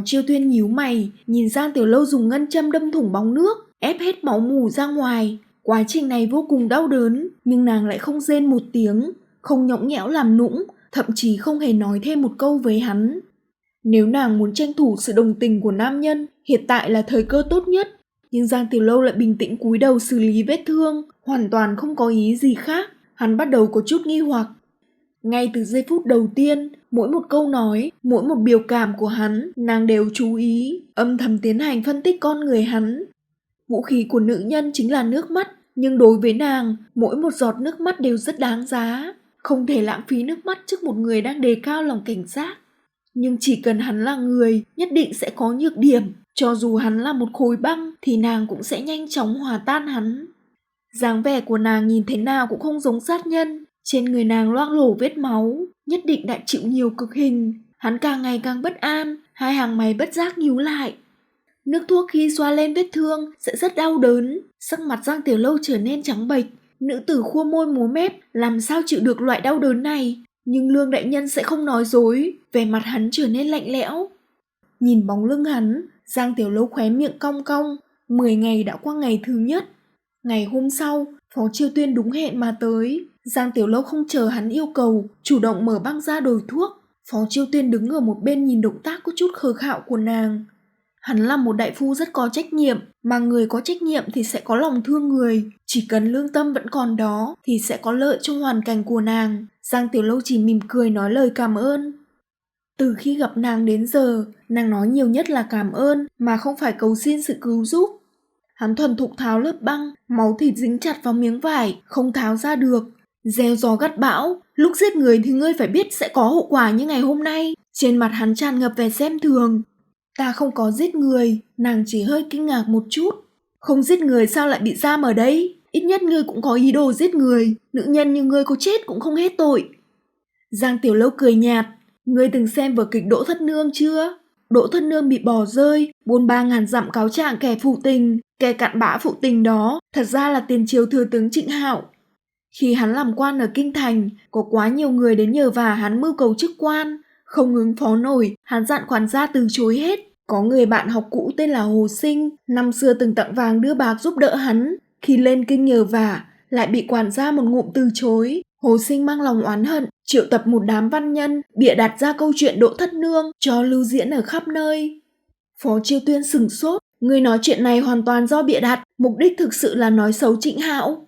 Phó Chiêu Tuyên nhíu mày, nhìn Giang Tiểu Lâu dùng ngân châm đâm thủng bóng nước, ép hết máu mủ ra ngoài. Quá trình này vô cùng đau đớn, nhưng nàng lại không rên một tiếng, không nhõng nhẽo làm nũng, thậm chí không hề nói thêm một câu với hắn. Nếu nàng muốn tranh thủ sự đồng tình của nam nhân, hiện tại là thời cơ tốt nhất. Nhưng Giang Tiểu Lâu lại bình tĩnh cúi đầu xử lý vết thương, hoàn toàn không có ý gì khác. Hắn bắt đầu có chút nghi hoặc. Ngay từ giây phút đầu tiên, mỗi một câu nói, mỗi một biểu cảm của hắn, nàng đều chú ý, âm thầm tiến hành phân tích con người hắn. Vũ khí của nữ nhân chính là nước mắt, nhưng đối với nàng, mỗi một giọt nước mắt đều rất đáng giá. Không thể lãng phí nước mắt trước một người đang đề cao lòng cảnh giác. Nhưng chỉ cần hắn là người, nhất định sẽ có nhược điểm. Cho dù hắn là một khối băng, thì nàng cũng sẽ nhanh chóng hòa tan hắn. Dáng vẻ của nàng nhìn thế nào cũng không giống sát nhân. Trên người nàng loang lổ vết máu, nhất định đã chịu nhiều cực hình. Hắn càng ngày càng bất an, hai hàng mày bất giác nhíu lại. Nước thuốc khi xoa lên vết thương sẽ rất đau đớn. Sắc mặt Giang Tiểu Lâu trở nên trắng bệch. Nữ tử khua môi múa mép, làm sao chịu được loại đau đớn này. Nhưng Lương đại nhân sẽ không nói dối, vẻ mặt hắn trở nên lạnh lẽo. Nhìn bóng lưng hắn, Giang Tiểu Lâu khóe miệng cong cong. 10 ngày đã qua ngày thứ nhất. Ngày hôm sau, Phó Chiêu Tuyên đúng hẹn mà tới. Giang Tiểu Lâu không chờ hắn yêu cầu, chủ động mở băng ra đổi thuốc. Phó Chiêu Tuyên đứng ở một bên nhìn động tác có chút khờ khạo của nàng. Hắn là một đại phu rất có trách nhiệm, mà người có trách nhiệm thì sẽ có lòng thương người. Chỉ cần lương tâm vẫn còn đó thì sẽ có lợi trong hoàn cảnh của nàng. Giang Tiểu Lâu chỉ mỉm cười nói lời cảm ơn. Từ khi gặp nàng đến giờ, nàng nói nhiều nhất là cảm ơn mà không phải cầu xin sự cứu giúp. Hắn thuần thục tháo lớp băng, máu thịt dính chặt vào miếng vải, không tháo ra được. Gieo gió gặt bão, lúc giết người thì ngươi phải biết sẽ có hậu quả như ngày hôm nay. Trên mặt hắn tràn ngập vẻ xem thường. Ta không có giết người, nàng chỉ hơi kinh ngạc một chút. Không giết người sao lại bị giam ở đây? Ít nhất ngươi cũng có ý đồ giết người, nữ nhân như ngươi có chết cũng không hết tội. Giang Tiểu Lâu cười nhạt, ngươi từng xem vở kịch Đỗ Thất Nương chưa? Đỗ Thất Nương bị bỏ rơi, 43.000 dặm cáo trạng kẻ phụ tình, kẻ cặn bã phụ tình đó, thật ra là tiền triều thừa tướng Trịnh Hạo. Khi hắn làm quan ở Kinh Thành, có quá nhiều người đến nhờ vả hắn mưu cầu chức quan. Không ứng phó nổi, hắn dặn quản gia từ chối hết. Có người bạn học cũ tên là Hồ Sinh, năm xưa từng tặng vàng đưa bạc giúp đỡ hắn. Khi lên kinh nhờ vả, lại bị quản gia một ngụm từ chối. Hồ Sinh mang lòng oán hận, triệu tập một đám văn nhân, bịa đặt ra câu chuyện Đỗ Thất Nương cho lưu diễn ở khắp nơi. Phó Chiêu Tuyên sửng sốt, người nói chuyện này hoàn toàn do bịa đặt, mục đích thực sự là nói xấu Trịnh Hạo.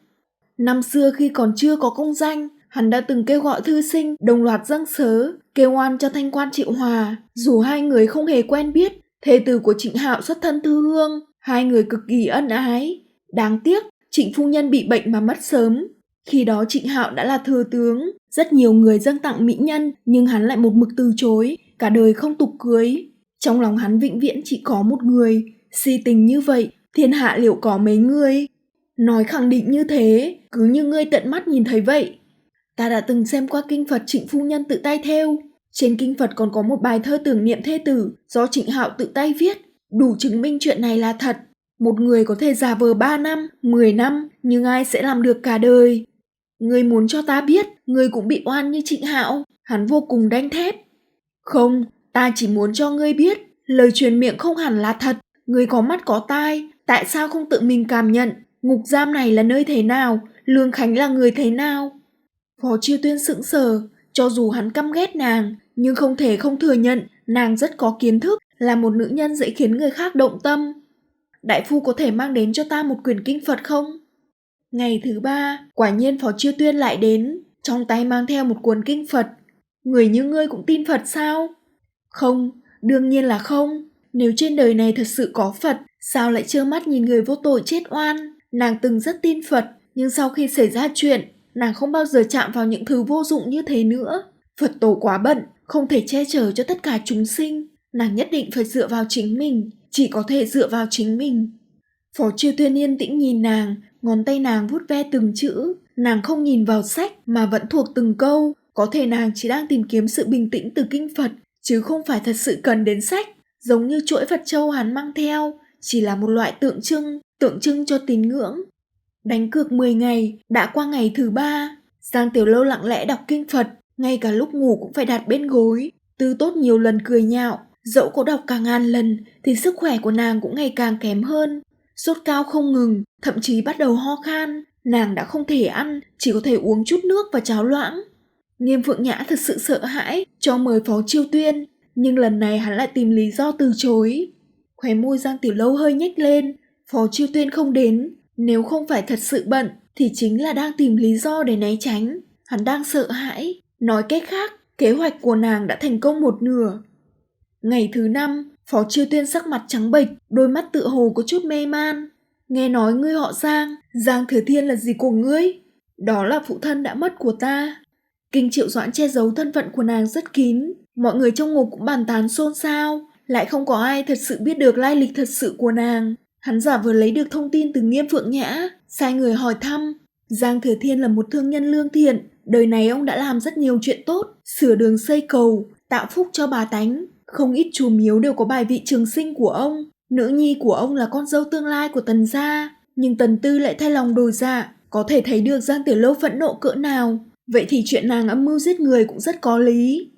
Năm xưa khi còn chưa có công danh, hắn đã từng kêu gọi thư sinh đồng loạt dâng sớ, kêu oan cho thanh quan Triệu Hòa. Dù hai người không hề quen biết, thê tử của Trịnh Hạo xuất thân Thư Hương, hai người cực kỳ ân ái. Đáng tiếc, Trịnh phu nhân bị bệnh mà mất sớm. Khi đó Trịnh Hạo đã là thừa tướng, rất nhiều người dâng tặng mỹ nhân, nhưng hắn lại một mực từ chối, cả đời không tục cưới. Trong lòng hắn vĩnh viễn chỉ có một người, si tình như vậy, thiên hạ liệu có mấy người? Nói khẳng định như thế, cứ như ngươi tận mắt nhìn thấy vậy. Ta đã từng xem qua kinh Phật Trịnh phu nhân tự tay thêu. Trên kinh Phật còn có một bài thơ tưởng niệm thê tử do Trịnh Hạo tự tay viết, đủ chứng minh chuyện này là thật. Một người có thể giả vờ 3 năm, 10 năm, nhưng ai sẽ làm được cả đời? Ngươi muốn cho ta biết, ngươi cũng bị oan như Trịnh Hạo. Hắn vô cùng đanh thép. Không, ta chỉ muốn cho ngươi biết, lời truyền miệng không hẳn là thật. Ngươi có mắt có tai, tại sao không tự mình cảm nhận? Ngục giam này là nơi thế nào? Lương Khánh là người thế nào? Phó Chiêu Tuyên sững sờ, cho dù hắn căm ghét nàng, nhưng không thể không thừa nhận nàng rất có kiến thức, là một nữ nhân dễ khiến người khác động tâm. Đại phu có thể mang đến cho ta một quyển kinh Phật không? Ngày thứ 3, quả nhiên Phó Chiêu Tuyên lại đến, trong tay mang theo một cuốn kinh Phật. Người như ngươi cũng tin Phật sao? Không, đương nhiên là không. Nếu trên đời này thật sự có Phật, sao lại trơ mắt nhìn người vô tội chết oan? Nàng từng rất tin Phật, nhưng sau khi xảy ra chuyện, nàng không bao giờ chạm vào những thứ vô dụng như thế nữa. Phật tổ quá bận, không thể che chở cho tất cả chúng sinh. Nàng nhất định phải dựa vào chính mình, chỉ có thể dựa vào chính mình. Phó Chiêu Tuyên yên tĩnh nhìn nàng, ngón tay nàng vuốt ve từng chữ. Nàng không nhìn vào sách mà vẫn thuộc từng câu. Có thể nàng chỉ đang tìm kiếm sự bình tĩnh từ kinh Phật, chứ không phải thật sự cần đến sách. Giống như chuỗi Phật châu hắn mang theo, chỉ là một loại tượng trưng cho tín ngưỡng. Đánh cược 10 ngày, đã qua ngày thứ 3. Giang Tiểu Lâu lặng lẽ đọc kinh Phật, ngay cả lúc ngủ cũng phải đặt bên gối. Tư Tốt nhiều lần cười nhạo, Dẫu có đọc cả ngàn lần thì sức khỏe của nàng cũng ngày càng kém hơn. Sốt cao không ngừng, thậm chí bắt đầu ho khan. Nàng đã không thể ăn, chỉ có thể uống chút nước và cháo loãng. Nghiêm Phượng Nhã thật sự sợ hãi cho mời Phó Chiêu Tuyên, nhưng lần này hắn lại tìm lý do từ chối. Khóe môi Giang Tiểu Lâu hơi nhếch lên. Phó Chiêu Tuyên không đến, nếu không phải thật sự bận thì chính là đang tìm lý do để né tránh. Hắn đang sợ hãi. Nói cách khác, kế hoạch của nàng đã thành công một nửa. Ngày thứ 5, Phó Chiêu Tuyên sắc mặt trắng bệch, đôi mắt tựa hồ có chút mê man. Nghe nói ngươi họ Giang, Giang Thừa Thiên là gì của ngươi? Đó là phụ thân đã mất của ta. Kinh Triệu Doãn che giấu thân phận của nàng rất kín, mọi người trong ngục cũng bàn tán xôn xao, lại không có ai thật sự biết được lai lịch thật sự của nàng. Hắn giả vờ lấy được thông tin từ Nghiêm Phượng Nhã, sai người hỏi thăm. Giang Thừa Thiên là một thương nhân lương thiện, đời này ông đã làm rất nhiều chuyện tốt, sửa đường xây cầu, tạo phúc cho bà tánh. Không ít chùa miếu đều có bài vị trường sinh của ông. Nữ nhi của ông là con dâu tương lai của Tần gia, nhưng Tần Tư lại thay lòng đổi dạ, có thể thấy được Giang Tiểu Lâu phẫn nộ cỡ nào. Vậy thì chuyện nàng âm mưu giết người cũng rất có lý.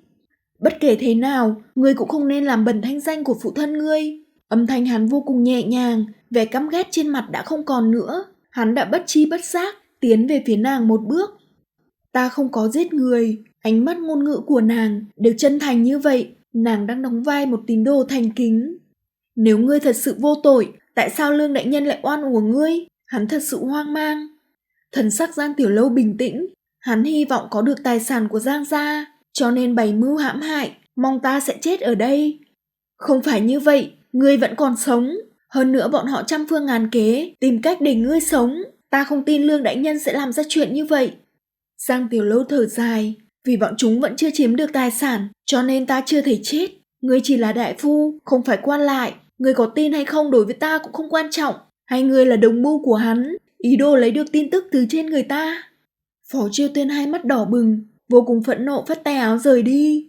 Bất kể thế nào, ngươi cũng không nên làm bẩn thanh danh của phụ thân ngươi. Âm thanh hắn vô cùng nhẹ nhàng, vẻ căm ghét trên mặt đã không còn nữa. Hắn đã bất chi bất giác tiến về phía nàng một bước. Ta không có giết người. Ánh mắt ngôn ngữ của nàng đều chân thành như vậy. Nàng đang đóng vai một tín đồ thành kính. Nếu ngươi thật sự vô tội, tại sao Lương đại nhân lại oan uổng ngươi? Hắn thật sự hoang mang. Thần sắc Giang Tiểu Lâu bình tĩnh. Hắn hy vọng có được tài sản của Giang gia, cho nên bày mưu hãm hại, mong ta sẽ chết ở đây. Không phải như vậy, ngươi vẫn còn sống. Hơn nữa bọn họ trăm phương ngàn kế, tìm cách để ngươi sống. Ta không tin Lương đại nhân sẽ làm ra chuyện như vậy. Giang Tiểu Lâu thở dài. Vì bọn chúng vẫn chưa chiếm được tài sản, cho nên ta chưa thể chết. Ngươi chỉ là đại phu, không phải quan lại. Ngươi có tin hay không đối với ta cũng không quan trọng. Hay ngươi là đồng mưu của hắn, ý đồ lấy được tin tức từ trên người ta? Phó Chiêu Tuyên hai mắt đỏ bừng, vô cùng phẫn nộ phất tay áo rời đi.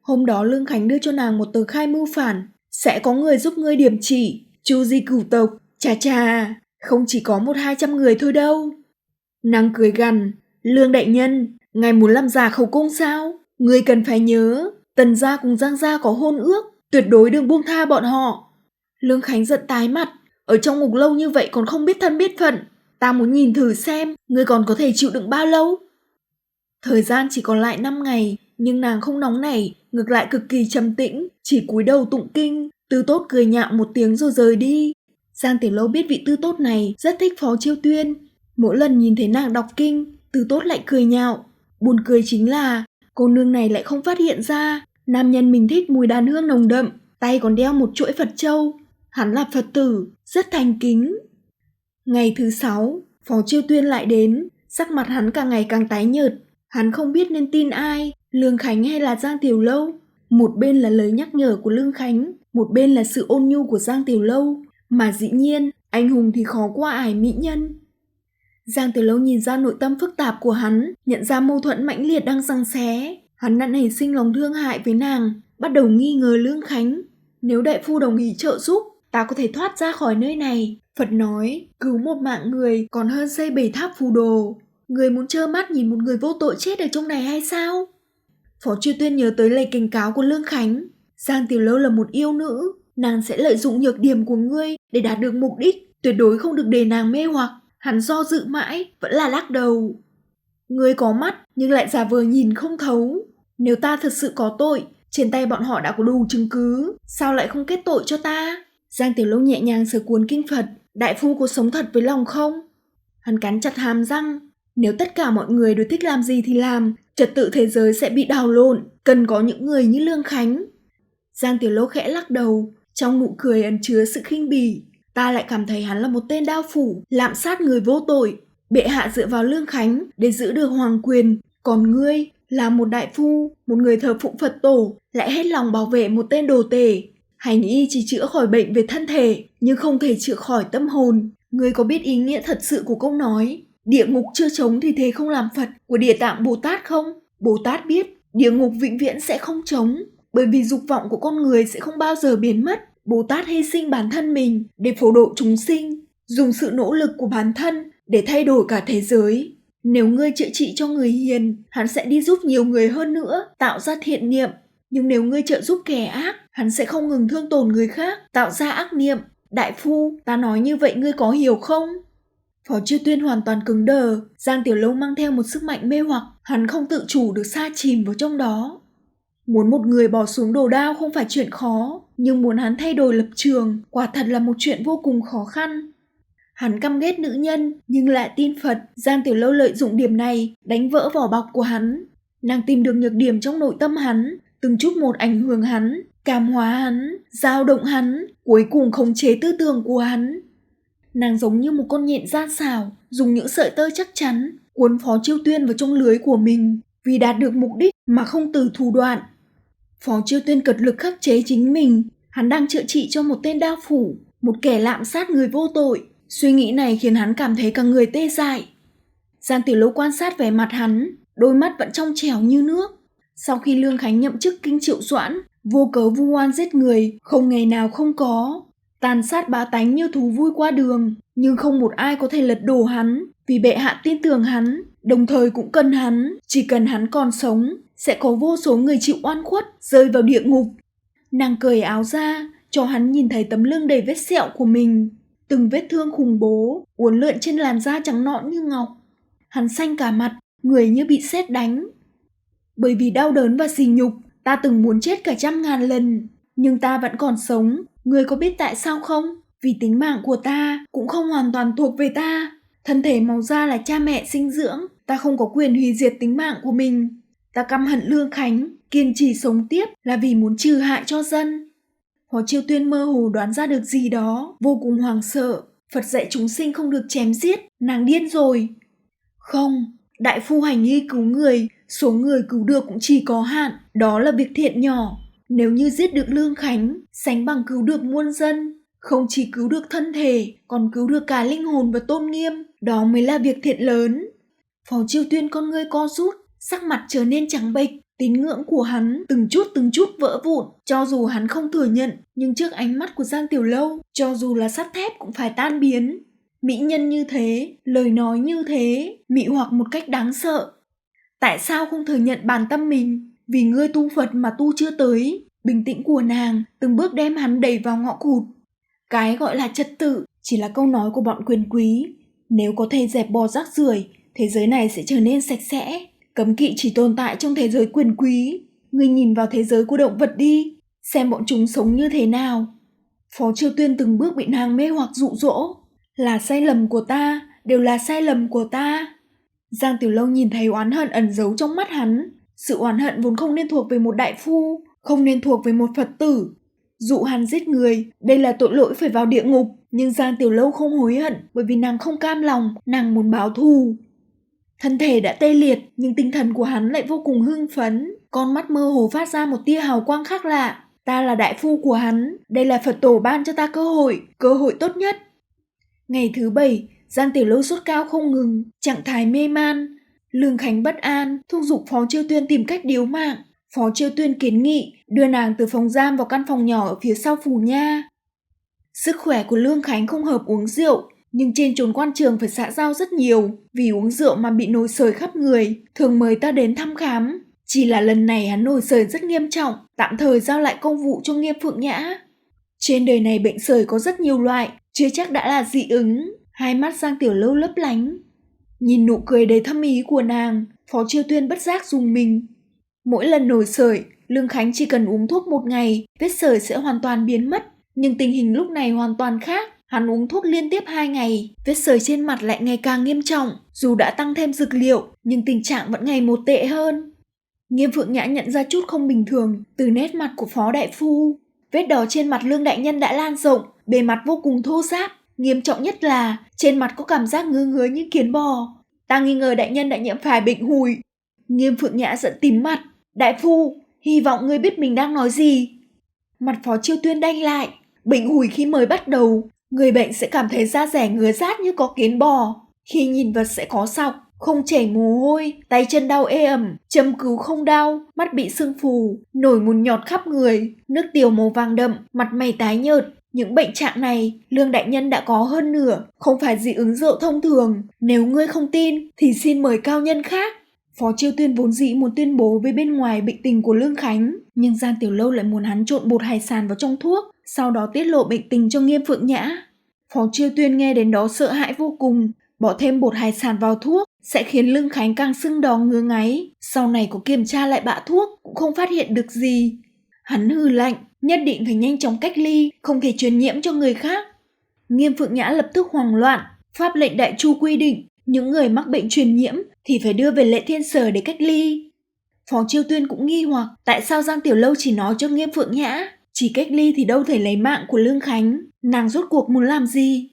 Hôm đó Lương Khánh đưa cho nàng một tờ khai mưu phản. Sẽ có người giúp ngươi điểm chỉ, chu di cửu tộc. Chà chà, không chỉ có 100-200 người thôi đâu. Nàng cười gằn. Lương đại nhân, ngài muốn làm giả khẩu cung sao? Ngươi cần phải nhớ, Tần gia cùng Giang gia có hôn ước, tuyệt đối đừng buông tha bọn họ. Lương Khánh giận tái mặt, ở trong ngục lâu như vậy còn không biết thân biết phận. Ta muốn nhìn thử xem, ngươi còn có thể chịu đựng bao lâu? Thời gian chỉ còn lại 5 ngày, nhưng nàng không nóng nảy, ngược lại cực kỳ trầm tĩnh, chỉ cúi đầu tụng kinh. Tư Tốt cười nhạo một tiếng rồi rời đi. Giang Tiểu Lâu biết vị Tư Tốt này rất thích Phó Chiêu Tuyên. Mỗi lần nhìn thấy nàng đọc kinh, Tư Tốt lại cười nhạo. Buồn cười chính là cô nương này lại không phát hiện ra nam nhân mình thích mùi đàn hương nồng đậm, tay còn đeo một chuỗi Phật châu. Hắn là Phật tử, rất thành kính. Ngày thứ 6, Phó Chiêu Tuyên lại đến, sắc mặt hắn càng ngày càng tái nhợt. Hắn không biết nên tin ai, Lương Khánh hay là Giang Tiểu Lâu. Một bên là lời nhắc nhở của Lương Khánh, một bên là sự ôn nhu của Giang Tiểu Lâu. Mà dĩ nhiên, anh hùng thì khó qua ải mỹ nhân. Giang Tiểu Lâu nhìn ra nội tâm phức tạp của hắn, nhận ra mâu thuẫn mãnh liệt đang giằng xé. Hắn đã nảy sinh lòng thương hại với nàng, bắt đầu nghi ngờ Lương Khánh. Nếu đại phu đồng ý trợ giúp, ta có thể thoát ra khỏi nơi này. Phật nói, cứu một mạng người còn hơn xây 7 tháp phù đồ. Người muốn trơ mắt nhìn một người vô tội chết ở trong này hay sao? Phó Chiêu Tuyên nhớ tới lời cảnh cáo của Lương Khánh. Giang Tiểu Lâu là một yêu nữ, nàng sẽ lợi dụng nhược điểm của ngươi để đạt được mục đích, tuyệt đối không được để nàng mê hoặc. Hắn do dự mãi, vẫn là lắc đầu. Ngươi có mắt nhưng lại giả vờ nhìn không thấu. Nếu ta thật sự có tội, trên tay bọn họ đã có đủ chứng cứ, sao lại không kết tội cho ta? Giang Tiểu Lâu nhẹ nhàng sờ cuốn kinh Phật. Đại phu có sống thật với lòng không? Hắn cắn chặt hàm răng. Nếu tất cả mọi người đều thích làm gì thì làm, trật tự thế giới sẽ bị đảo lộn. Cần có những người như Lương Khánh. Giang Tiểu Lâu khẽ lắc đầu, trong nụ cười ẩn chứa sự khinh bỉ. Ta lại cảm thấy hắn là một tên đao phủ, lạm sát người vô tội. Bệ hạ dựa vào Lương Khánh để giữ được hoàng quyền. Còn ngươi là một đại phu, một người thờ phụng Phật tổ, lại hết lòng bảo vệ một tên đồ tể. Hành y chỉ chữa khỏi bệnh về thân thể, nhưng không thể chữa khỏi tâm hồn. Ngươi có biết ý nghĩa thật sự của câu nói địa ngục chưa trống thì thế không làm Phật của Địa Tạng Bồ Tát không? Bồ Tát biết địa ngục vĩnh viễn sẽ không trống, bởi vì dục vọng của con người sẽ không bao giờ biến mất. Bồ Tát hy sinh bản thân mình để phổ độ chúng sinh, dùng sự nỗ lực của bản thân để thay đổi cả thế giới. Nếu ngươi chữa trị cho người hiền, hắn sẽ đi giúp nhiều người hơn nữa, tạo ra thiện niệm. Nhưng nếu ngươi trợ giúp kẻ ác, hắn sẽ không ngừng thương tổn người khác, tạo ra ác niệm. Đại phu, ta nói như vậy ngươi có hiểu không? Phó Chiêu Tuyên hoàn toàn cứng đờ, Giang Tiểu Lâu mang theo một sức mạnh mê hoặc, hắn không tự chủ được sa chìm vào trong đó. Muốn một người bỏ xuống đồ đao không phải chuyện khó, nhưng muốn hắn thay đổi lập trường, quả thật là một chuyện vô cùng khó khăn. Hắn căm ghét nữ nhân, nhưng lại tin Phật. Giang Tiểu Lâu lợi dụng điểm này, đánh vỡ vỏ bọc của hắn. Nàng tìm được nhược điểm trong nội tâm hắn, từng chút một ảnh hưởng hắn, cảm hóa hắn, dao động hắn, cuối cùng khống chế tư tưởng của hắn. Nàng giống như một con nhện gian xảo, dùng những sợi tơ chắc chắn, cuốn Phó Chiêu Tuyên vào trong lưới của mình, vì đạt được mục đích mà không từ thủ đoạn. Phó Chiêu Tuyên cật lực khắc chế chính mình, hắn đang chữa trị cho một tên đao phủ, một kẻ lạm sát người vô tội. Suy nghĩ này khiến hắn cảm thấy cả người tê dại. Giang Tiểu Lâu quan sát vẻ mặt hắn, đôi mắt vẫn trong trẻo như nước. Sau khi Lương Khánh nhậm chức Kinh Triệu Doãn, vô cớ vu oan giết người, không ngày nào không có. Tàn sát bá tánh như thú vui qua đường, nhưng không một ai có thể lật đổ hắn, vì bệ hạ tin tưởng hắn, đồng thời cũng cần hắn. Chỉ cần hắn còn sống, sẽ có vô số người chịu oan khuất, rơi vào địa ngục. Nàng cởi áo ra, cho hắn nhìn thấy tấm lưng đầy vết sẹo của mình. Từng vết thương khủng bố, uốn lượn trên làn da trắng nõn như ngọc. Hắn xanh cả mặt, người như bị sét đánh. Bởi vì đau đớn và sỉ nhục, ta từng muốn chết cả 100.000 lần, nhưng ta vẫn còn sống. Ngươi có biết tại sao không? Vì tính mạng của ta cũng không hoàn toàn thuộc về ta. Thân thể màu da là cha mẹ sinh dưỡng, ta không có quyền hủy diệt tính mạng của mình. Ta căm hận Lương Khánh, kiên trì sống tiếp là vì muốn trừ hại cho dân. Phó Chiêu Tuyên mơ hồ đoán ra được gì đó, vô cùng hoảng sợ. Phật dạy chúng sinh không được chém giết, nàng điên rồi. Không, đại phu hành y cứu người, số người cứu được cũng chỉ có hạn, đó là việc thiện nhỏ. Nếu như giết được Lương Khánh, sánh bằng cứu được muôn dân. Không chỉ cứu được thân thể, còn cứu được cả linh hồn và tôn nghiêm, đó mới là việc thiện lớn. Phó Chiêu Tuyên con ngươi co rút, sắc mặt trở nên trắng bệch. Tín ngưỡng của hắn từng chút vỡ vụn. Cho dù hắn không thừa nhận, nhưng trước ánh mắt của Giang Tiểu Lâu, cho dù là sắt thép cũng phải tan biến. Mỹ nhân như thế, lời nói như thế, mị hoặc một cách đáng sợ. Tại sao không thừa nhận bản tâm mình? Vì ngươi tu Phật mà tu chưa tới. Bình tĩnh của nàng từng bước đem hắn đẩy vào ngõ cụt. Cái gọi là trật tự chỉ là câu nói của bọn quyền quý. Nếu có thể dẹp bỏ rác rưởi, thế giới này sẽ trở nên sạch sẽ. Cấm kỵ chỉ tồn tại trong thế giới quyền quý. Ngươi nhìn vào thế giới của động vật đi, xem bọn chúng sống như thế nào. Phó Chiêu Tuyên từng bước bị nàng mê hoặc dụ dỗ. Là sai lầm của ta, đều là sai lầm của ta. Giang Tiểu Lâu nhìn thấy oán hận ẩn giấu trong mắt hắn. Sự oán hận vốn không nên thuộc về một đại phu, không nên thuộc về một Phật tử. Dụ hắn giết người, đây là tội lỗi phải vào địa ngục. Nhưng Giang Tiểu Lâu không hối hận, bởi vì nàng không cam lòng, nàng muốn báo thù. Thân thể đã tê liệt, nhưng tinh thần của hắn lại vô cùng hưng phấn. Con mắt mơ hồ phát ra một tia hào quang khác lạ. Ta là đại phu của hắn, đây là Phật tổ ban cho ta cơ hội tốt nhất. Ngày thứ 7, Giang Tiểu Lâu sốt cao không ngừng, trạng thái mê man. Lương Khánh bất an, thúc giục Phó Chiêu Tuyên tìm cách điếu mạng. Phó Chiêu Tuyên kiến nghị đưa nàng từ phòng giam vào căn phòng nhỏ ở phía sau phủ nha. Sức khỏe của Lương Khánh không hợp uống rượu, nhưng trên chốn quan trường phải xã giao rất nhiều. Vì uống rượu mà bị nổi sởi khắp người, thường mời ta đến thăm khám. Chỉ là lần này hắn nổi sởi rất nghiêm trọng, tạm thời giao lại công vụ cho Nghiêm Phượng Nhã. Trên đời này bệnh sởi có rất nhiều loại, chưa chắc đã là dị ứng. Hai mắt Giang Tiểu Lâu lấp lánh. Nhìn nụ cười đầy thâm ý của nàng, Phó Chiêu Tuyên bất giác rùng mình. Mỗi lần nổi sởi, Lương Khánh chỉ cần uống thuốc 1 ngày, vết sởi sẽ hoàn toàn biến mất. Nhưng tình hình lúc này hoàn toàn khác. Hắn uống thuốc liên tiếp 2 ngày, vết sởi trên mặt lại ngày càng nghiêm trọng. Dù đã tăng thêm dược liệu, nhưng tình trạng vẫn ngày một tệ hơn. Nghiêm Phượng Nhã nhận ra chút không bình thường từ nét mặt của Phó đại phu. Vết đỏ trên mặt Lương đại nhân đã lan rộng, bề mặt vô cùng thô ráp. Nghiêm trọng nhất là trên mặt có cảm giác ngứa ngứa như kiến bò. Ta nghi ngờ đại nhân đã nhiễm phải bệnh hùi. Nghiêm Phượng Nhã giận tím mặt. Đại phu, hy vọng ngươi biết mình đang nói gì. Mặt Phó Chiêu Tuyên đanh lại. Bệnh hùi khi mới bắt đầu, người bệnh sẽ cảm thấy da rẻ ngứa rát như có kiến bò. Khi nhìn vật sẽ có sọc, không chảy mồ hôi, tay chân đau ê ẩm, châm cứu không đau, mắt bị sưng phù, nổi mụn nhọt khắp người, nước tiểu màu vàng đậm, mặt mày tái nhợt. Những bệnh trạng này, Lương đại nhân đã có hơn nửa, không phải dị ứng rượu thông thường. Nếu ngươi không tin, thì xin mời cao nhân khác. Phó Chiêu Tuyên vốn dĩ muốn tuyên bố với bên ngoài bệnh tình của Lương Khánh, nhưng Giang Tiểu Lâu lại muốn hắn trộn bột hải sản vào trong thuốc, sau đó tiết lộ bệnh tình cho Nghiêm Phượng Nhã. Phó Chiêu Tuyên nghe đến đó sợ hãi vô cùng, bỏ thêm bột hải sản vào thuốc sẽ khiến Lương Khánh càng sưng đỏ ngứa ngáy, sau này có kiểm tra lại bạ thuốc cũng không phát hiện được gì. Hắn hừ lạnh, nhất định phải nhanh chóng cách ly, không thể truyền nhiễm cho người khác. Nghiêm Phượng Nhã lập tức hoảng loạn, pháp lệnh Đại Chu quy định, những người mắc bệnh truyền nhiễm thì phải đưa về Lệ Thiên Sở để cách ly. Phó Chiêu Tuyên cũng nghi hoặc tại sao Giang Tiểu Lâu chỉ nói cho Nghiêm Phượng Nhã, chỉ cách ly thì đâu thể lấy mạng của Lương Khánh, nàng rốt cuộc muốn làm gì?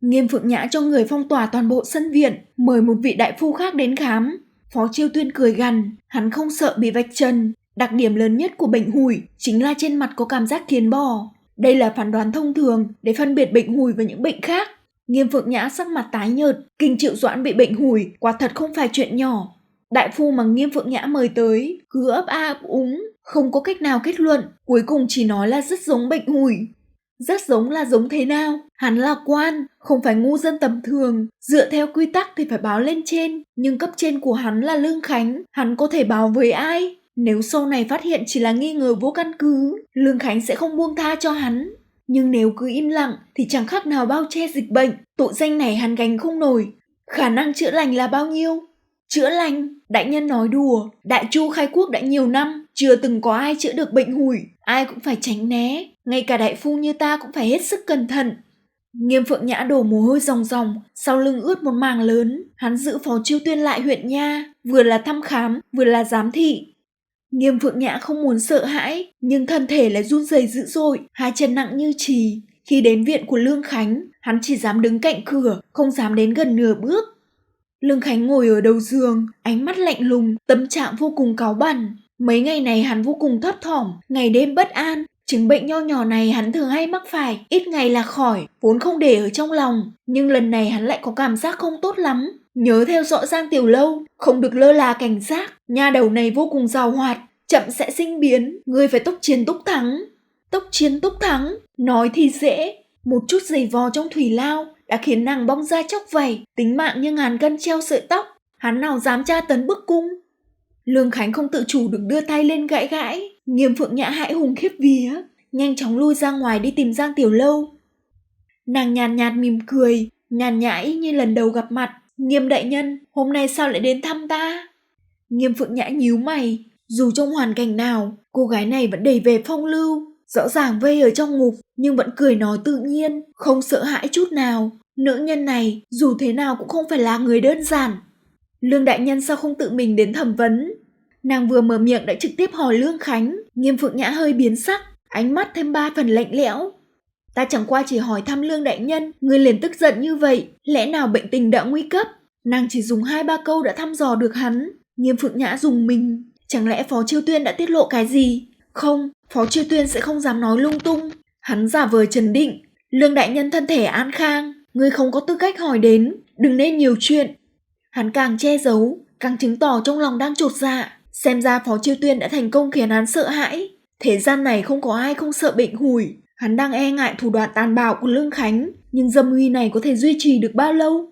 Nghiêm Phượng Nhã cho người phong tỏa toàn bộ sân viện, mời một vị đại phu khác đến khám. Phó Chiêu Tuyên cười gằn, hắn không sợ bị vạch trần. Đặc điểm lớn nhất của bệnh hủi chính là trên mặt có cảm giác kiến bò. Đây là phán đoán thông thường để phân biệt bệnh hủi với những bệnh khác. Nghiêm Phượng Nhã sắc mặt tái nhợt, Kinh Triệu Doãn bị bệnh hủi, quả thật không phải chuyện nhỏ. Đại phu mà Nghiêm Phượng Nhã mời tới cứ ấp a ấp úng, không có cách nào kết luận, cuối cùng chỉ nói là rất giống bệnh hủi. Rất giống là giống thế nào? Hắn là quan, không phải ngu dân tầm thường, dựa theo quy tắc thì phải báo lên trên, nhưng cấp trên của hắn là Lương Khánh, hắn có thể báo với ai? Nếu sau này phát hiện chỉ là nghi ngờ vô căn cứ, Lương Khánh sẽ không buông tha cho hắn. Nhưng nếu cứ im lặng thì chẳng khác nào bao che dịch bệnh, tội danh này hắn gánh không nổi. Khả năng chữa lành là bao nhiêu? Chữa lành? Đại nhân nói đùa, Đại Chu khai quốc đã nhiều năm, chưa từng có ai chữa được bệnh hủi, ai cũng phải tránh né, ngay cả đại phu như ta cũng phải hết sức cẩn thận. Nghiêm Phượng Nhã đổ mồ hôi ròng ròng, sau lưng ướt một mảng lớn, hắn giữ Phó Chiêu Tuyên lại huyện nha, vừa là thăm khám, vừa là giám thị. Nghiêm Phượng Nhã không muốn sợ hãi, nhưng thân thể lại run rẩy dữ dội, hai chân nặng như chì. Khi đến viện của Lương Khánh, hắn chỉ dám đứng cạnh cửa, không dám đến gần nửa bước. Lương Khánh ngồi ở đầu giường, ánh mắt lạnh lùng, tâm trạng vô cùng cáu bẳn. Mấy ngày này hắn vô cùng thấp thỏm, ngày đêm bất an. Chứng bệnh nho nhỏ này hắn thường hay mắc phải, ít ngày là khỏi, vốn không để ở trong lòng. Nhưng lần này hắn lại có cảm giác không tốt lắm. Nhớ theo dõi Giang Tiểu Lâu, không được lơ là cảnh giác. Nha đầu này vô cùng giàu hoạt, chậm sẽ sinh biến, ngươi phải tốc chiến tốc thắng. Tốc chiến tốc thắng, nói thì dễ. Một chút giày vò trong thủy lao đã khiến nàng bong ra chóc vảy, tính mạng như ngàn cân treo sợi tóc. Hắn nào dám tra tấn bức cung. Lương Khánh không tự chủ được đưa tay lên gãi gãi. Nghiêm Phượng Nhã hãi hùng khiếp vía, nhanh chóng lui ra ngoài đi tìm Giang Tiểu Lâu. Nàng nhàn nhạt mỉm cười, nhàn nhã y như lần đầu gặp mặt. Nghiêm đại nhân, hôm nay sao lại đến thăm ta? Nghiêm Phượng Nhã nhíu mày, dù trong hoàn cảnh nào, cô gái này vẫn đầy vẻ phong lưu. Rõ ràng vây ở trong ngục, nhưng vẫn cười nói tự nhiên, không sợ hãi chút nào. Nữ nhân này, dù thế nào cũng không phải là người đơn giản. Lương đại nhân sao không tự mình đến thẩm vấn? Nàng vừa mở miệng đã trực tiếp hỏi Lương Khánh. Nghiêm Phượng Nhã hơi biến sắc, ánh mắt thêm 3 phần lạnh lẽo. Ta chẳng qua chỉ hỏi thăm Lương đại nhân, người liền tức giận như vậy, lẽ nào bệnh tình đã nguy cấp? Nàng chỉ dùng 2-3 câu đã thăm dò được hắn. Nghiêm Phượng Nhã dùng mình, chẳng lẽ Phó Chiêu Tuyên đã tiết lộ cái gì? Không, Phó Chiêu Tuyên sẽ không dám nói lung tung. Hắn giả vờ trấn định, Lương đại nhân thân thể an khang, ngươi không có tư cách hỏi đến, đừng nên nhiều chuyện. Hắn càng che giấu, càng chứng tỏ trong lòng đang chột dạ. Xem ra Phó Chiêu Tuyên đã thành công khiến hắn sợ hãi. Thế gian này không có ai không sợ bệnh hủi. Hắn đang e ngại thủ đoạn tàn bạo của Lương Khánh, nhưng dâm uy này có thể duy trì được bao lâu?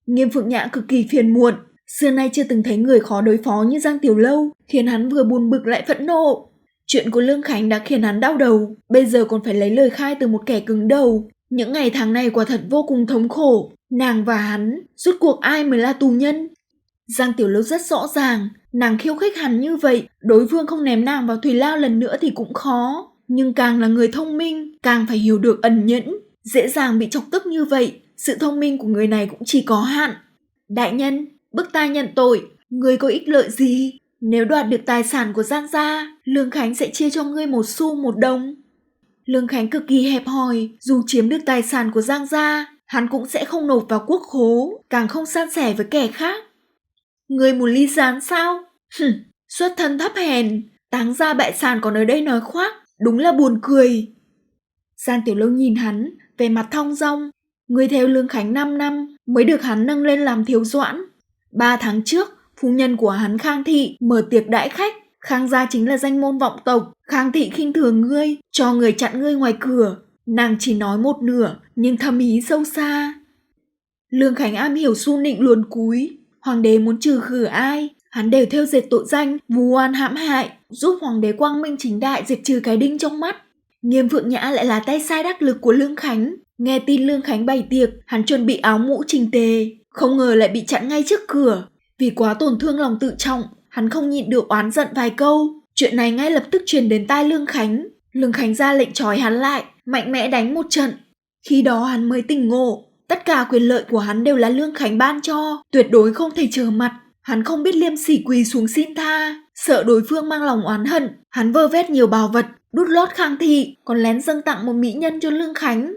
Nghiêm Phượng Nhã cực kỳ phiền muộn, xưa nay chưa từng thấy người khó đối phó như Giang Tiểu Lâu, khiến hắn vừa buồn bực lại phẫn nộ. Chuyện của Lương Khánh đã khiến hắn đau đầu, bây giờ còn phải lấy lời khai từ một kẻ cứng đầu. Những ngày tháng này quả thật vô cùng thống khổ. Nàng và hắn, rốt cuộc ai mới là tù nhân? Giang Tiểu Lâu rất rõ ràng, nàng khiêu khích hắn như vậy, đối phương không ném nàng vào thủy lao lần nữa thì cũng khó. Nhưng càng là người thông minh, càng phải hiểu được ẩn nhẫn. Dễ dàng bị chọc tức như vậy, sự thông minh của người này cũng chỉ có hạn. Đại nhân, bức ta nhận tội, ngươi có ích lợi gì? Nếu đoạt được tài sản của Giang gia, Lương Khánh sẽ chia cho ngươi 1 xu 1 đồng. Lương Khánh cực kỳ hẹp hòi, dù chiếm được tài sản của Giang gia, hắn cũng sẽ không nộp vào quốc khố, càng không san sẻ với kẻ khác. Ngươi muốn ly gián sao? Xuất thân thấp hèn, táng gia bại sản còn ở đây nói khoác, đúng là buồn cười. Giang Tiểu Lâu nhìn hắn, vẻ mặt thong dong. Ngươi theo Lương Khánh 5 năm mới được hắn nâng lên làm thiếu doãn. 3 tháng trước, phu nhân của hắn Khang Thị mở tiệc đãi khách. Khang gia chính là danh môn vọng tộc. Khang Thị khinh thường ngươi, cho người chặn ngươi ngoài cửa. Nàng chỉ nói một nửa, nhưng thâm ý sâu xa. Lương Khánh am hiểu su nịnh luồn cúi. Hoàng đế muốn trừ khử ai, Hắn đều thêu dệt tội danh, vu oan hãm hại, giúp hoàng đế quang minh chính đại diệt trừ cái đinh trong mắt. Nghiêm Phượng Nhã lại là tay sai đắc lực của Lương Khánh. Nghe tin Lương Khánh bày tiệc, hắn chuẩn bị áo mũ chỉnh tề, không ngờ lại bị chặn ngay trước cửa. Vì quá tổn thương lòng tự trọng, hắn không nhịn được oán giận vài câu. Chuyện này ngay lập tức truyền đến tai Lương Khánh. Lương Khánh ra lệnh trói hắn lại, mạnh mẽ đánh một trận. Khi đó hắn mới tỉnh ngộ, tất cả quyền lợi của hắn đều là Lương Khánh ban cho, tuyệt đối không thể trở mặt. Hắn không biết liêm sỉ quỳ xuống xin tha, sợ đối phương mang lòng oán hận. Hắn vơ vét nhiều bảo vật, đút lót khang thị, còn lén dâng tặng một mỹ nhân cho Lương Khánh.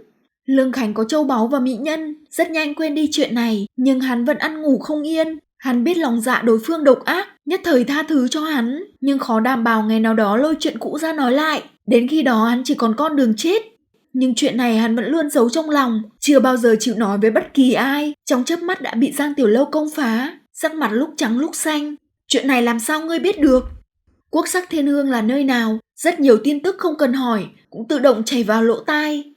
Lương Khánh có châu báu và mỹ nhân, rất nhanh quên đi chuyện này, nhưng hắn vẫn ăn ngủ không yên. Hắn biết lòng dạ đối phương độc ác, nhất thời tha thứ cho hắn, nhưng khó đảm bảo ngày nào đó lôi chuyện cũ ra nói lại. Đến khi đó hắn chỉ còn con đường chết. Nhưng chuyện này hắn vẫn luôn giấu trong lòng, chưa bao giờ chịu nói với bất kỳ ai. Trong chớp mắt đã bị Giang Tiểu Lâu công phá, sắc mặt lúc trắng lúc xanh. Chuyện này làm sao ngươi biết được? Quốc sắc thiên hương là nơi nào? Rất nhiều tin tức không cần hỏi, cũng tự động chảy vào lỗ tai.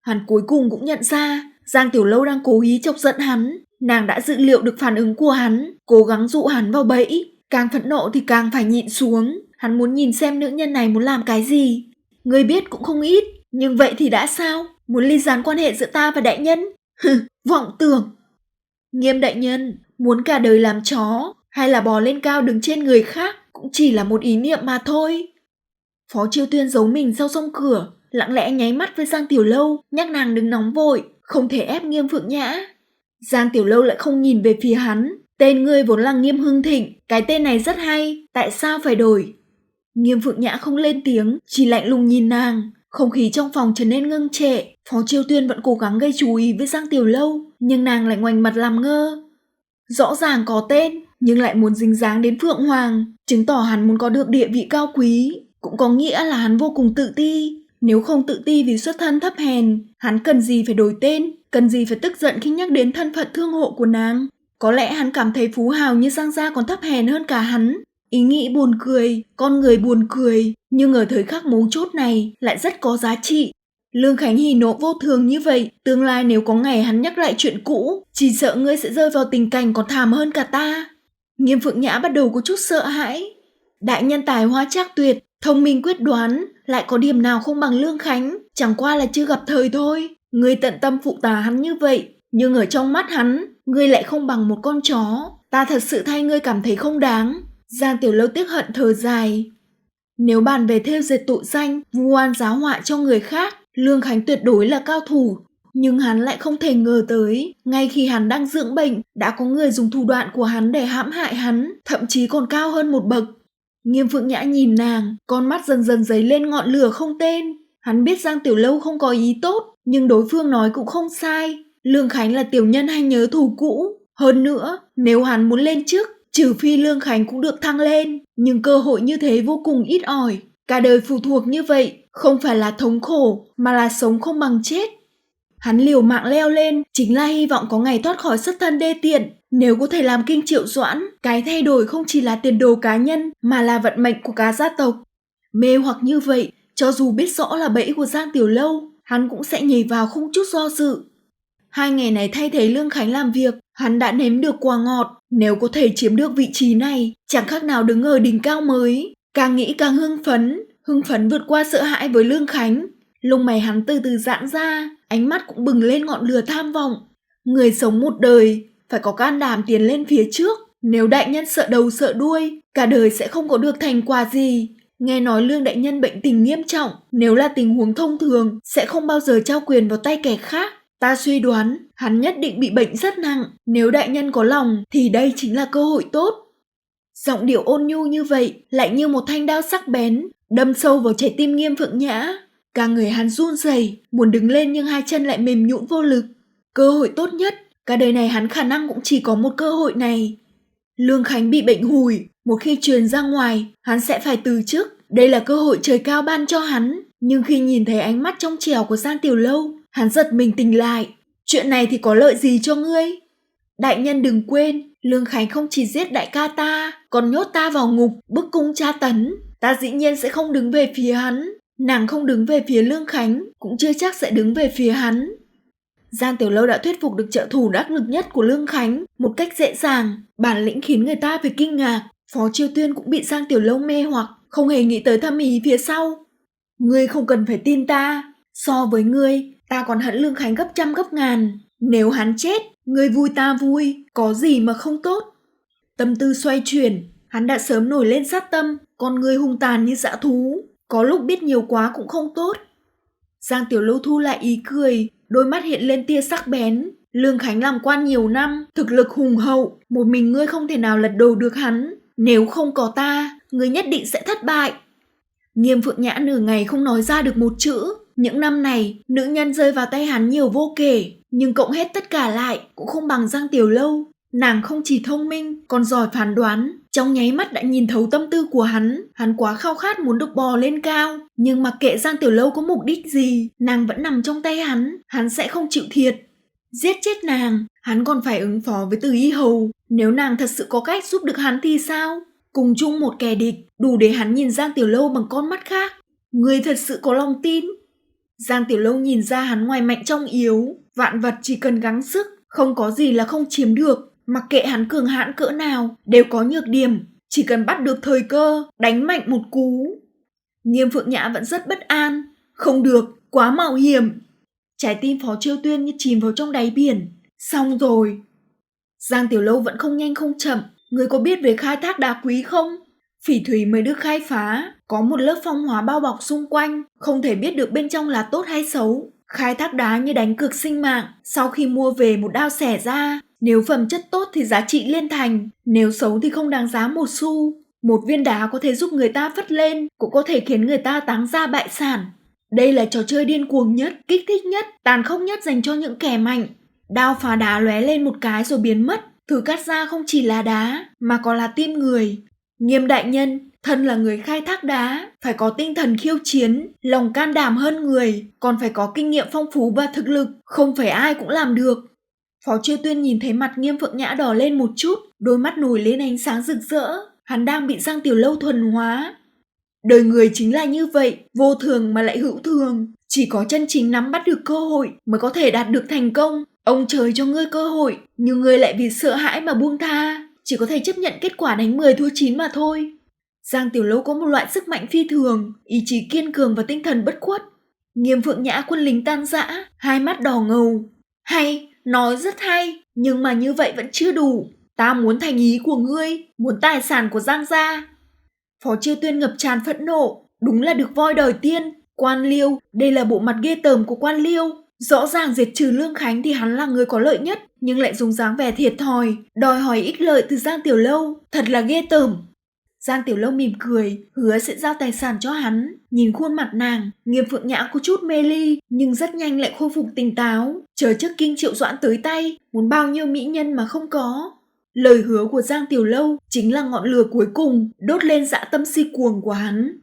Hắn cuối cùng cũng nhận ra, Giang Tiểu Lâu đang cố ý chọc giận hắn. Nàng đã dự liệu được phản ứng của hắn, cố gắng dụ hắn vào bẫy. Càng phẫn nộ thì càng phải nhịn xuống. Hắn muốn nhìn xem nữ nhân này muốn làm cái gì. Ngươi biết cũng không ít, nhưng vậy thì đã sao? Muốn ly gián quan hệ giữa ta và đại nhân? Vọng tưởng. Nghiêm đại nhân, muốn cả đời làm chó, hay là bò lên cao đứng trên người khác, cũng chỉ là một ý niệm mà thôi. Phó Chiêu Tuyên giấu mình sau song cửa, lặng lẽ nháy mắt với Giang Tiểu Lâu, nhắc nàng đừng nóng vội, không thể ép Nghiêm Phượng Nhã. Giang Tiểu Lâu lại không nhìn về phía hắn. Tên ngươi vốn là Nghiêm Hưng Thịnh, cái tên này rất hay, tại sao phải đổi? Nghiêm Phượng Nhã không lên tiếng, chỉ lạnh lùng nhìn nàng. Không khí trong phòng trở nên ngưng trệ. Phó Chiêu Tuyên vẫn cố gắng gây chú ý với Giang Tiểu Lâu, nhưng nàng lại ngoảnh mặt làm ngơ. Rõ ràng có tên, nhưng lại muốn dính dáng đến Phượng Hoàng, chứng tỏ hắn muốn có được địa vị cao quý. Cũng có nghĩa là hắn vô cùng tự ti. Nếu không tự ti vì xuất thân thấp hèn, hắn cần gì phải đổi tên, cần gì phải tức giận khi nhắc đến thân phận thương hộ của nàng. Có lẽ hắn cảm thấy phú hào như Giang gia còn thấp hèn hơn cả hắn. Ý nghĩ buồn cười, con người buồn cười, nhưng ở thời khắc mấu chốt này lại rất có giá trị. Lương Khánh hỉ nộ vô thường như vậy, tương lai nếu có ngày hắn nhắc lại chuyện cũ, chỉ sợ ngươi sẽ rơi vào tình cảnh còn thảm hơn cả ta. Nghiêm Phượng Nhã bắt đầu có chút sợ hãi. Đại nhân tài hoa trác tuyệt, thông minh quyết đoán, lại có điểm nào không bằng Lương Khánh, chẳng qua là chưa gặp thời thôi. Ngươi tận tâm phụ tá hắn như vậy, nhưng ở trong mắt hắn, ngươi lại không bằng một con chó. Ta thật sự thay ngươi cảm thấy không đáng. Giang Tiểu Lâu tiếc hận thở dài. Nếu bàn về thêu dệt tội danh, vu oan giáo họa cho người khác, Lương Khánh tuyệt đối là cao thủ. Nhưng hắn lại không thể ngờ tới, ngay khi hắn đang dưỡng bệnh, đã có người dùng thủ đoạn của hắn để hãm hại hắn, thậm chí còn cao hơn một bậc. Nghiêm Phượng Nhã nhìn nàng, con mắt dần dần dấy lên ngọn lửa không tên. Hắn biết Giang Tiểu Lâu không có ý tốt, nhưng đối phương nói cũng không sai. Lương Khánh là tiểu nhân hay nhớ thù cũ. Hơn nữa, nếu hắn muốn lên trước, trừ phi Lương Khánh cũng được thăng lên, nhưng cơ hội như thế vô cùng ít ỏi. Cả đời phụ thuộc như vậy, không phải là thống khổ, mà là sống không bằng chết. Hắn liều mạng leo lên, chính là hy vọng có ngày thoát khỏi xuất thân đê tiện. Nếu có thể làm Kinh Triệu Doãn, cái thay đổi không chỉ là tiền đồ cá nhân, mà là vận mệnh của cả gia tộc. Mê hoặc như vậy, cho dù biết rõ là bẫy của Giang Tiểu Lâu, hắn cũng sẽ nhảy vào không chút do dự. 2 ngày này thay thế Lương Khánh làm việc, hắn đã nếm được quả ngọt. Nếu có thể chiếm được vị trí này, chẳng khác nào đứng ở đỉnh cao mới. Càng nghĩ càng hưng phấn vượt qua sợ hãi với Lương Khánh. Lông mày hắn từ từ giãn ra, ánh mắt cũng bừng lên ngọn lửa tham vọng. Người sống một đời, phải có can đảm tiến lên phía trước. Nếu đại nhân sợ đầu sợ đuôi, cả đời sẽ không có được thành quả gì. Nghe nói Lương đại nhân bệnh tình nghiêm trọng, nếu là tình huống thông thường, sẽ không bao giờ trao quyền vào tay kẻ khác. Ta suy đoán, hắn nhất định bị bệnh rất nặng. Nếu đại nhân có lòng, thì đây chính là cơ hội tốt. Giọng điệu ôn nhu như vậy, lại như một thanh đao sắc bén, đâm sâu vào trái tim Nghiêm Phượng Nhã. Cả người hắn run rẩy, muốn đứng lên nhưng hai chân lại mềm nhũn vô lực. Cơ hội tốt nhất, cả đời này hắn khả năng cũng chỉ có một cơ hội này. Lương Khánh bị bệnh hủi, một khi truyền ra ngoài, hắn sẽ phải từ chức. Đây là cơ hội trời cao ban cho hắn. Nhưng khi nhìn thấy ánh mắt trong trẻo của Giang Tiểu Lâu, hắn giật mình tỉnh lại. Chuyện này thì có lợi gì cho ngươi? Đại nhân đừng quên, Lương Khánh không chỉ giết đại ca ta, còn nhốt ta vào ngục, bức cung tra tấn. Ta dĩ nhiên sẽ không đứng về phía hắn. Nàng không đứng về phía Lương Khánh, cũng chưa chắc sẽ đứng về phía hắn. Giang Tiểu Lâu đã thuyết phục được trợ thủ đắc lực nhất của Lương Khánh một cách dễ dàng, bản lĩnh khiến người ta phải kinh ngạc. Phó Chiêu Tuyên cũng bị Giang Tiểu Lâu mê hoặc, không hề nghĩ tới thâm ý phía sau. Ngươi không cần phải tin ta, so với ngươi, ta còn hận Lương Khánh gấp trăm gấp ngàn. Nếu hắn chết, ngươi vui ta vui, có gì mà không tốt. Tâm tư xoay chuyển, hắn đã sớm nổi lên sát tâm, con người hung tàn như dã thú, có lúc biết nhiều quá cũng không tốt. Giang Tiểu Lâu thu lại ý cười, đôi mắt hiện lên tia sắc bén. Lương Khánh làm quan nhiều năm, thực lực hùng hậu, một mình ngươi không thể nào lật đổ được hắn. Nếu không có ta, ngươi nhất định sẽ thất bại. Nghiêm Phượng Nhã nửa ngày không nói ra được một chữ. Những năm này, nữ nhân rơi vào tay hắn nhiều vô kể, nhưng cộng hết tất cả lại cũng không bằng Giang Tiểu Lâu. Nàng không chỉ thông minh, còn giỏi phán đoán, trong nháy mắt đã nhìn thấu tâm tư của hắn quá khao khát muốn được bò lên cao. Nhưng mặc kệ Giang Tiểu Lâu có mục đích gì, nàng vẫn nằm trong tay hắn sẽ không chịu thiệt. Giết chết nàng, hắn còn phải ứng phó với Từ Y Hầu, nếu nàng thật sự có cách giúp được hắn thì sao? Cùng chung một kẻ địch, đủ để hắn nhìn Giang Tiểu Lâu bằng con mắt khác. Người thật sự có lòng tin. Giang Tiểu Lâu nhìn ra hắn ngoài mạnh trong yếu, vạn vật chỉ cần gắng sức, không có gì là không chiếm được. Mặc kệ hắn cường hãn cỡ nào, đều có nhược điểm, chỉ cần bắt được thời cơ, đánh mạnh một cú. Nghiêm Phượng Nhã vẫn rất bất an. Không được, quá mạo hiểm. Trái tim Phó Chiêu Tuyên như chìm vào trong đáy biển. Xong rồi. Giang Tiểu Lâu vẫn không nhanh không chậm. Người có biết về khai thác đá quý không? Phỉ thúy mới được khai phá, có một lớp phong hóa bao bọc xung quanh, không thể biết được bên trong là tốt hay xấu. Khai thác đá như đánh cược sinh mạng, sau khi mua về một đao xẻ ra, nếu phẩm chất tốt thì giá trị liên thành, nếu xấu thì không đáng giá một xu. Một viên đá có thể giúp người ta phất lên, cũng có thể khiến người ta táng ra bại sản. Đây là trò chơi điên cuồng nhất, kích thích nhất, tàn khốc nhất dành cho những kẻ mạnh. Đao phá đá lóe lên một cái rồi biến mất, thứ cắt ra không chỉ là đá, mà còn là tim người. Nghiêm đại nhân, thân là người khai thác đá, phải có tinh thần khiêu chiến, lòng can đảm hơn người, còn phải có kinh nghiệm phong phú và thực lực, không phải ai cũng làm được. Phó Chiêu Tuyên nhìn thấy mặt Nghiêm Phượng Nhã đỏ lên một chút, đôi mắt nổi lên ánh sáng rực rỡ, hắn đang bị Giang Tiểu Lâu thuần hóa. Đời người chính là như vậy, vô thường mà lại hữu thường, chỉ có chân chính nắm bắt được cơ hội mới có thể đạt được thành công. Ông trời cho ngươi cơ hội, nhưng ngươi lại vì sợ hãi mà buông tha, chỉ có thể chấp nhận kết quả đánh 10 thua 9 mà thôi. Giang Tiểu Lâu có một loại sức mạnh phi thường, ý chí kiên cường và tinh thần bất khuất. Nghiêm Phượng Nhã quân lính tan rã, hai mắt đỏ ngầu. Hay, nói rất hay, nhưng mà như vậy vẫn chưa đủ. Ta muốn thành ý của ngươi, muốn tài sản của Giang gia. Phó Chiêu Tuyên ngập tràn phẫn nộ, đúng là được voi đời tiên. Quan Liêu, đây là bộ mặt ghê tởm của Quan Liêu. Rõ ràng diệt trừ Lương Khánh thì hắn là người có lợi nhất, nhưng lại dùng dáng vẻ thiệt thòi, đòi hỏi ích lợi từ Giang Tiểu Lâu, thật là ghê tởm. Giang Tiểu Lâu mỉm cười, hứa sẽ giao tài sản cho hắn. Nhìn khuôn mặt nàng, Nghiêm Phượng Nhã có chút mê ly, nhưng rất nhanh lại khôi phục tỉnh táo. Chờ trước Kinh Triệu Doãn tới tay, muốn bao nhiêu mỹ nhân mà không có. Lời hứa của Giang Tiểu Lâu chính là ngọn lửa cuối cùng, đốt lên dã tâm si cuồng của hắn.